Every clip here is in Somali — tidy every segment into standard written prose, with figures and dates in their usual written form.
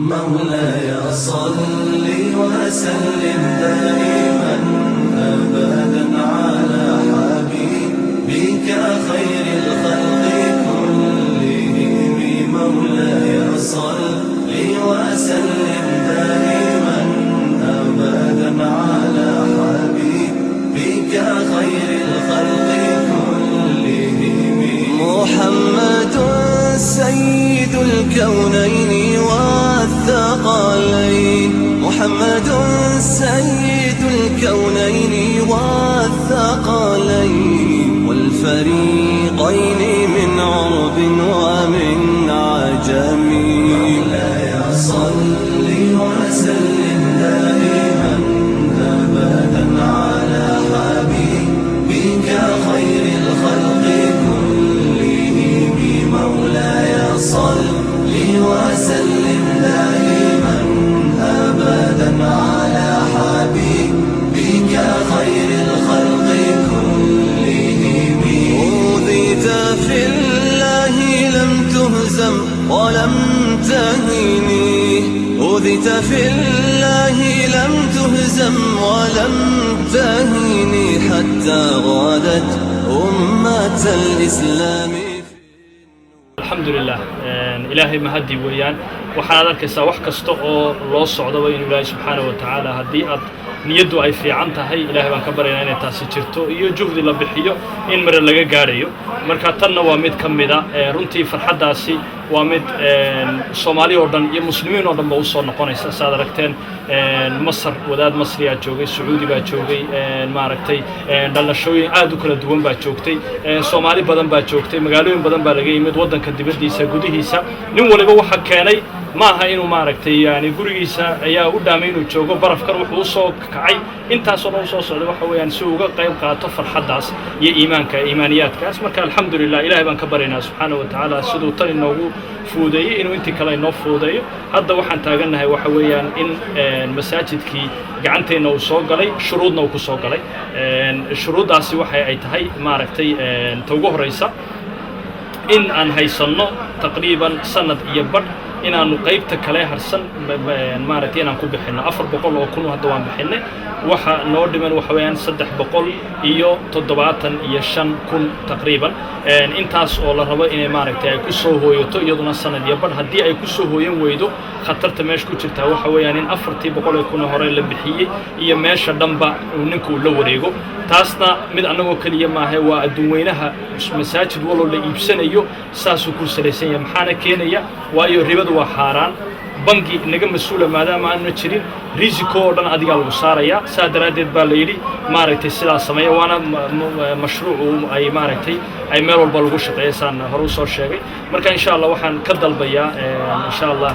مولاي صل وسلم دائما أبدا على حبيبك خير الخلق كلهم. مولاي صل وسلم دائما أبدا على حبيبك خير الخلق كلهم. محمد سيد الكونين والثقلين، محمد سيد الكونين والثقلين والفريقين من عرب ومن عجم. مولاي صل وسلم دائما أبدا على حبيبك خير الخلق كلهم. مولاي صل وسلم دائما أبدا على حبيبك خير الخلق كلهم. أوذيت في الله لم تهزم ولم تهني، أوذيت في الله لم تهزم ولم تهني حتى غادت أمة الإسلام. الحمد لله إلهي مهدي ويان waxaad arkaysaa wax kasta oo loo socdo in Ilaahay subhanahu wa ta'ala hadii aad niyadu ay fiican tahay Ilaahay baan ka baryaynaa inay taasi jirto iyo juhdi la bixiyo in mar laga gaarayo. marka tanna waa mid kamida runtii farxadaasi waa mid Soomaali oo dhan iyo muslimiin oo dhan ba u soo noqonaysa. saad aragteen Masar wadaad Masri aad joogay, Sacuudi baa joogay, maaragtay dhalashooyin aad u kala duwan baa joogtay, Soomaali badan baa joogtay, magaalooyin badan baa laga yimid wadanka dibadiisa gudihiisa. nin waliba waxa keenay maaha inuu maaragtay yani gurigiisa ayaa u dhaamay inuu joogo barafkan wuxuu soo kacay intaas oo soo socday waxa weeyaan si uga qayb qaato farxadaas iyo iimaaniyaadkaas. marka alxamdulillah Ilaahay baan ka baryaynaa subhanahu wa ta'ala sidoo tan inoogu fuudeeyay inuu intii kale inoo fuudeeyo. hadda waxaan taaganahay waxa weeyaan in masaajidkii gacanteena uu soo galay shuruudna uu ku soo galay. shuruudaasi waxa ay tahay maaragtay ta ugu horeysa in aan haysanno taqriiban sanad iyo badh inaanu qaybta kale harsan maaragtay inaan ku bixino 400 oo kun hadda waan bixinay. waxa noo dhiman waxa weeyaan 375 kun taqriiban. intaas oo la rabo inay maaragtay ay ku soo hooyato iyaduna sanad iyo badh haddii ay ku soo hooyan weydo khatarta meesha ku jirta waxa weeyaan in 400 kun hore la bixiyay iyo meesha dhanba ninku la wareego. taasna mid anagoo kaliya maahay waa adduun weynaha masaajid waloo la iibsanayo saasuu ku salaysan yahay. maxaana keenaya waayo ribadu waa xaaraan, bangi naga mas'uula maadaama aanu jirin risiko oo dhan adiga lagu saaraya. saa daraadeed baa la yiri maaragtay sidaas sameeyo waana mashruuc ay maaragtay ay meel walba lagu shaqeeysan hore u soo sheegay. marka insha Allah waxaan ka dalbayaa insha Allah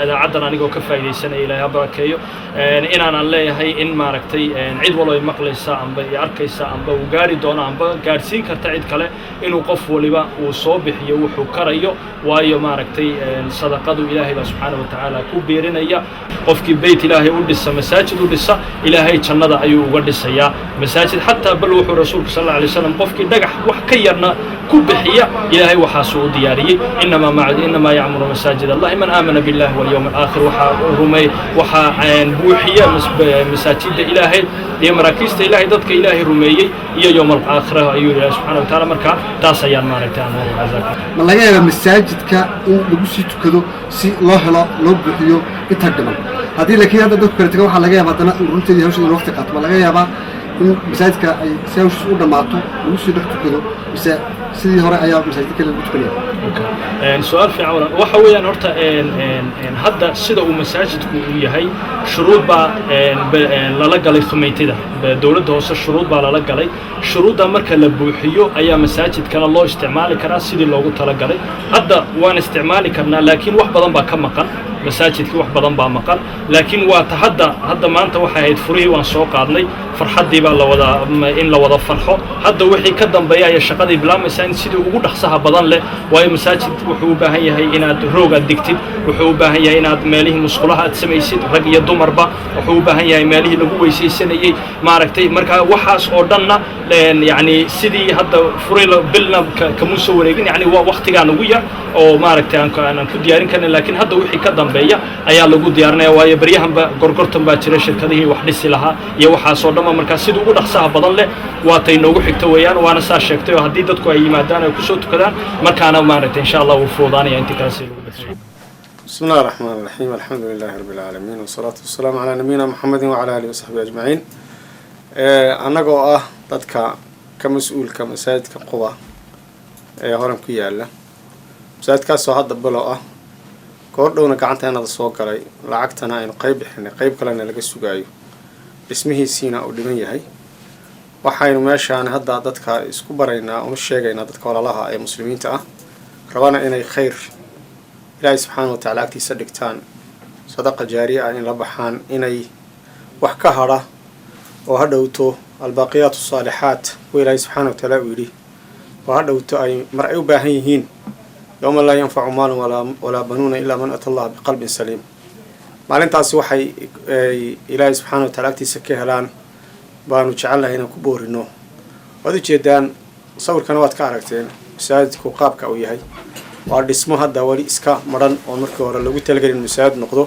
idaacaddan anigoo ka faa'iideysanay Ilaahay barakeeyo inaan leeyahay in maaragtay cid walba ay maqlaysa amba ay arkaysa amba uu gaari doono amba gaarsiin karta cid kale inuu qof waliba uu soo bixiyo wuxuu karayo. waayo maaragtay sadaqadu Ilaahay subhanahu wa ta'ala ku beerinaya qofkii bayt Ilaahay u dhisa masaajid u dhisa Ilaahay jannada ayuu uga dhisayaa masaajid. hatta bal wuxuu rasuulku sallallahu alayhi wasallam qofkii dhagax wax ka yarna ku bixiya Ilaahay waxa soo diyaariyay inma ya'muru masaajid Allah man aamana billahi wal yawmil aakhir. waxa rumay waxa buuxiya masaajidda Ilaahay iyo maraakiista Ilaahay dadka Ilaahay rumeeyay iyo yawmal aakhir ayuu Ilaahay subhanahu wa ta'ala. marka taas ayaan maaragtay aan ma laga yaabaa masaajidka in lagu sii tukado si loo helo loo buuxiyo inta dhiman haddii laakiin hadda dadku kala tagaan waxaa laga yaabaa haddana runtii hawsha in waqti qaato ma laga yaabaa in masaajidka ay si hawshiis u dhammaato lagu sii dhex tukado mise sidii hore ayaa masaajidka lagu tukanaya. سؤال في عورة وحويا نرتا هذا سيدا ومساجد وياهي شروط با للقى ثميتي ده بدولة هوس الشروط با للقى شروط ده مركز لبوحيو أي مساجد كان الله استعمالي كراسي اللي لوجو تلقى هذا وان استعمالي كنا لكن واحد بدن با كم مكان مساجد كي واحد بدن با مكان لكن وتحدى هذا ما أنت واحد فري وان سوق عضلي فرحة دي با لوضع إن لوضع فرحه هذا وحي كدم بيا الشقة دي بلا مساجد arkaysaa in sidii ugu dhaqsaha badan leh waayo masaajid wuxuu u baahan yahay inaad roog aad digtid wuxuu u baahan yahay inaad meelihii musqulaha aad samaysid rag iyo dumarba wuxuu u baahan yahay meelihii lagu weysaysanayay maaragtay marka waxaas oo dhanna yani sidii hadda furayla bilna kama soo wareegin yani waa waqtigaan ugu yar oo maaragtay aan ku diyaarin karna laakiin hadda wixii ka dambeeya ayaa lagu diyaarinaya waayo baryahanba gorgortan baa jira shirkadihii wax dhisi lahaa iyo waxaas oo dhanba marka sidii ugu dhaqsaha badan leh waa tay noogu xigta weeyaan waana saa sheegtay oo haddii dadku ay yimaadaan ay kusoo tukadaan markaana maaragtay insha allah uu fuudaanaya intii kaasi lagu dhashay بسم الله الرحمن الرحيم الحمد لله رب العالمين والصلاة والسلام على نبينا محمد وعلى آله وصحبه أجمعين anagoo ah dadka ka mas'uulka masaajidka Quba ee horan ku yaala masaajidkaas oo hadda bilo ah koordhowna gacanteena soo galay lacagtana aynu qayb kalena laga sugaayo dhismihiisina uu dhiman yahay waxaynu meeshaan hadda dadka isku baraynaa oo sheegaynaa dadka walaalaha ee muslimiinta ah rabana inay khayr ilaahay subxaanahu wa ta'aala agtiisa dhigtaan sadaqa jaariya ah in la baxaan inay wax ka hara oo hadhowto albaaqiyaatu saalixaat oo ilaahay subxaanahu wa ta'aala yidhi oo hadhowto ay mar ay u baahan yihiin yawma laa yanfacu maalun walaa banuuna ilaa man ata allaha biqalbin saliim maalintaasi waxay ilaahay subxaanahu wa ta'aala agtiisa ka helaan baanu jecelnahay inaan ku boorino waad ujeedaan sawirkana waad ka aragteen masaajidku qaabka uu yahay waa dhismo hadda wali iska maran oo markii hore lagu talagelin masaajid noqdo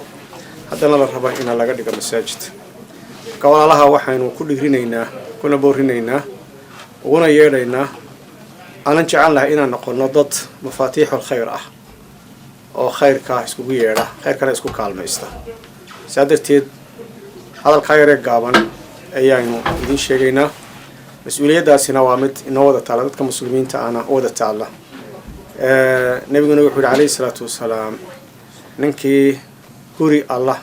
haddana la raba in laga dhigo masaajid ka walaalaha waxaynu ku dhigrinaynaa kuna boorinaynaa uguna yeedhaynaa aanan jecelnahay inaan noqono dad mafaatiixul khayr ah oo khayrka iskugu yeedha khayrkana isku kaalmaysta saa darteed hadalkaa yaree gaaban ayaanu idin sheegaynaa mas-uuliyaddaasina waa mid inoo wada taalla dadka muslimiinta ana u wada taalla nabiguna wuxuu yidhi calayhi salaatu wasalaam ninkii guri allah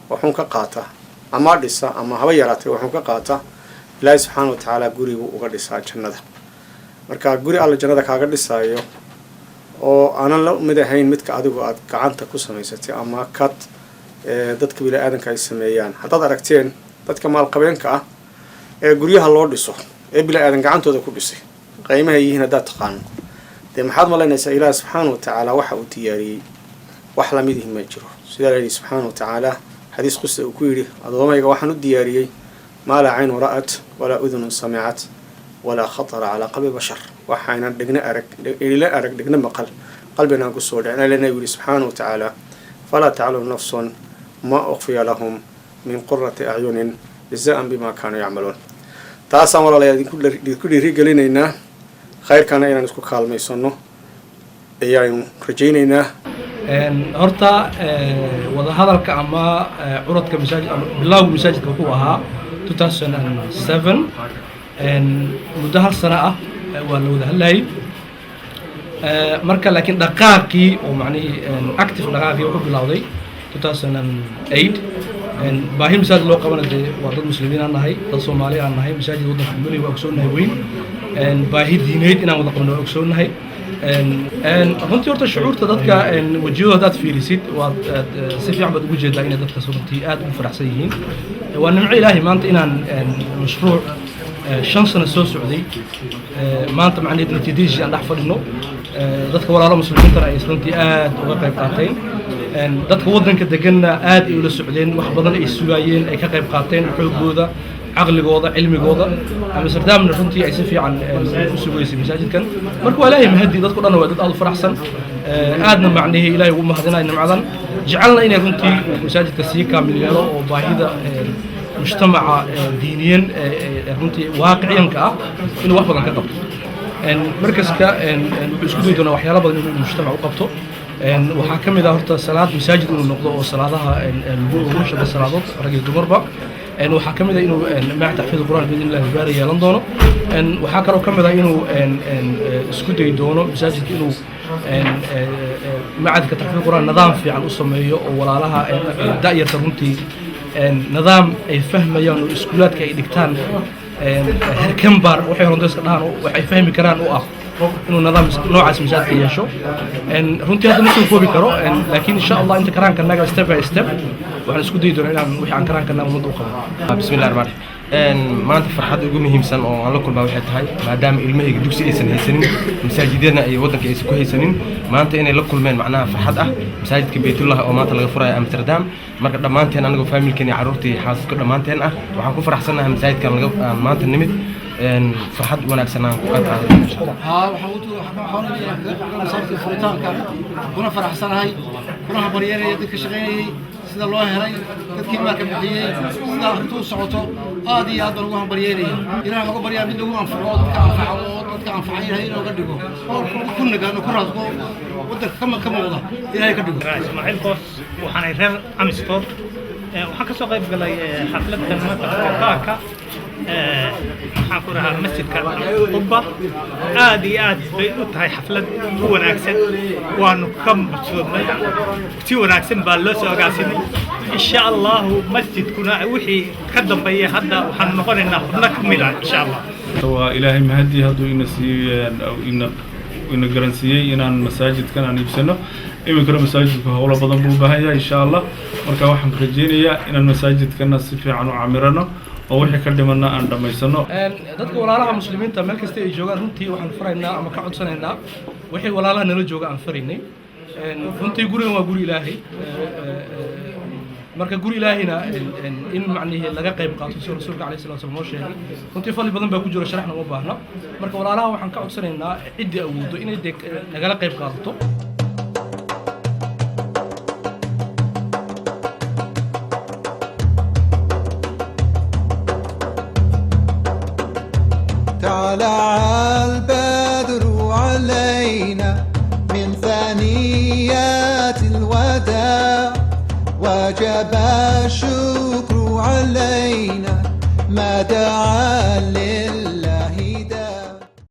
waxuun ka qaata ama dhisa ama haba yaraatay waxuun ka qaata ilaahay subxaana wa tacaala gurigu uga dhisaa jannada marka guri alla jannada kaaga dhisaayo oo aanan la mid ahayn midka adigu aad gacanta ku samaysatay ama kad dadka bini aadanka ay sameeyaan haddaad aragteen dadka maalqabeenka ah ee guryaha loo dhiso ee bini aadan gacantooda ku dhisay qiimaha yihiin haddaad taqaano dee maxaad malaynaysaa ilaah subxaana wa tacaala waxa uu diyaariyey wax lamid ihi ma jiro sidaa la yidhi subxaana wa tacaala xadiis qudsi uu ku yidhi addoomayga waxaan u diyaariyey maa laa caynu ra'at walaa udunun samicat walaa khatara calaa qalbi bashar waxaynan dhigna arag dhigna maqal qalbinaan kusoo dhicin alena yidhi subxaana wa tacaala falaa taclamu nafsun ma ukhfiya lahum min qurati acyunin jazaan bimaa kaanuu yacmaluun taasaan walaalayaa idinku dhiirigelinaynaa khayrkana inaan isku kaalmaysano ayaanu rajaynaynaa horta wada hadalka ama curadka masaajid ama bilowga masaajidka wuxuu ahaa 2007 muddo hal sano ah waa la wada hadlayay marka laakiin dhaqaaqii oo macnihii active dhaqaaqii wuxuu bilowday 2008 baahi masaajid loo qabana dee waa dad muslimiin aan nahay dad soomaali aan nahay masaajid waddanka mali waa ogsoonnahay weyn baahi diineed inaan wada qabno waa ogsoonnahay runtii horta shucuurta dadka wejiyadooda haddaad fiirisid waad si fiican baad ugu jeedaa inay dadkaas runtii aad ugu faraxsan yihiin waa nimco ilaahay maanta inaan mashruuc 5 sano soo socday maanta macnaheed natiijadiisii aan dhex fadhino dadka walaalo muslimiintana ay runtii aad uga qayb qaateen dadka waddanka deganna aad ay ula socdeen wax badan ay sugaayeen ay ka qayb qaateen xoogooda caqligooda cilmigooda amsterdamna runtii ay si fiican u sugaysay masaajidkan marka waa ilaahay mahadi dadku dhan waa dad aad u faraxsan aadna macnihii ilaahay ugu mahadinaya nimcadan jecelna inay runtii masaajidka sii kaamil yeelo oo baahida mujtamaca diiniyan runtii waaqiciyanka ah inuu wax badan ka qabto markaska wuxuu isku dayi doonaa waxyaalo badan inuu mujtamac u qabto waxaa ka mid ah horta salaad masaajid inuu noqdo oo salaadaha lagu shaqo salaadood rag iyo dumarba waxaa ka mid ah inuu maac taxfiid quraan biidn illahi baari yeelan doono waxaa kaloo ka mid ah inuu isku dayi doono masaajidka inuu macadka taxfiid quraan nidaam fiican u sameeyo oo walaalaha da'yarta runtii nidaam ay fahmayaan oo iskuulaadka ay dhigtaan herkambar waxay horondeska dhahaan waxay fahmi karaan u ah inuu nidaam noocaas masaajidka yeesho runtii hadda ma soo koobi karo laakiin insha allah inta karaanka naga step by step waxaan isku dayi doonaa inaan wixii aan karaanka naga ummadda u qabo bismillahi rahmaan maanta farxad ugu muhiimsan oo aan la kulmaa waxay tahay maadaama ilmahayga dugsi aysan haysanin masaajidana iyo waddanka aysan ku haysanin maanta inay la kulmeen macnaha farxad ah masaajidka baytullah oo maanta laga furayo Amsterdam marka dhammaanteen anagoo familkeena carruurtii xaasaska dhammaanteen ah waxaan ku faraxsanahay masaajidkan maanta nimid farxad wanaagsan aan ku qaadanay masaajidka furitaanka kuna faraxsanahay kuna habaryeelaya dadka shaqeynayay sida loo helay dadkii maalka bixiyay sida intuu socoto aad iyo aad ugu hambaryeelaya ilaahay uga baryaa mid lagu anfaco dadka anfaca ilaahay inuu ka dhigo oo ku nagaano ku raadko waddanka ka muuqda ilaahay ka dhigo Ismaaciil Qoos waxaan reer Amistood waxaan ka soo qayb galay xafladda maanta waxaan ku rahaa masjidka Qubba aad iyo aad bay u tahay xaflad ku wanaagsan waanu ka maqsuudnay si wanaagsan baa loo soo agaasimay insha Allah masjidkuna wixii ka dambeeya hadda waxaan noqonaynaa xubno ka mid ah insha Allah waa ilaahay mahadi hadduu ina garansiiyey inaan masaajidkan aan iibsano iminkana masaajidku howlo badan buu u baahan yahay insha Allah marka waxaan rajeynayaa inaan masaajidkana si fiican u camirano oo wixii ka dhimanna aan dhamaysano dadka walaalaha muslimiinta meel kasta ay joogaan runtii waxaan faraynaa ama ka codsanaynaa wixii walaalaha nala jooga aan faraynay runtii gurigan waa guri ilaahay marka guri ilaahayna in macnihi laga qayb qaato sida rasuulka calayhi salaatu wasallam noo sheegay runtii fadli badan baa ku jira sharaxna uma baahna marka walaalaha waxaan ka codsanaynaa ciddii awoodo inay nagala qayb qaadato طلع البدر علينا من ثنيات الوداع وجب الشكر علينا ما دعا لله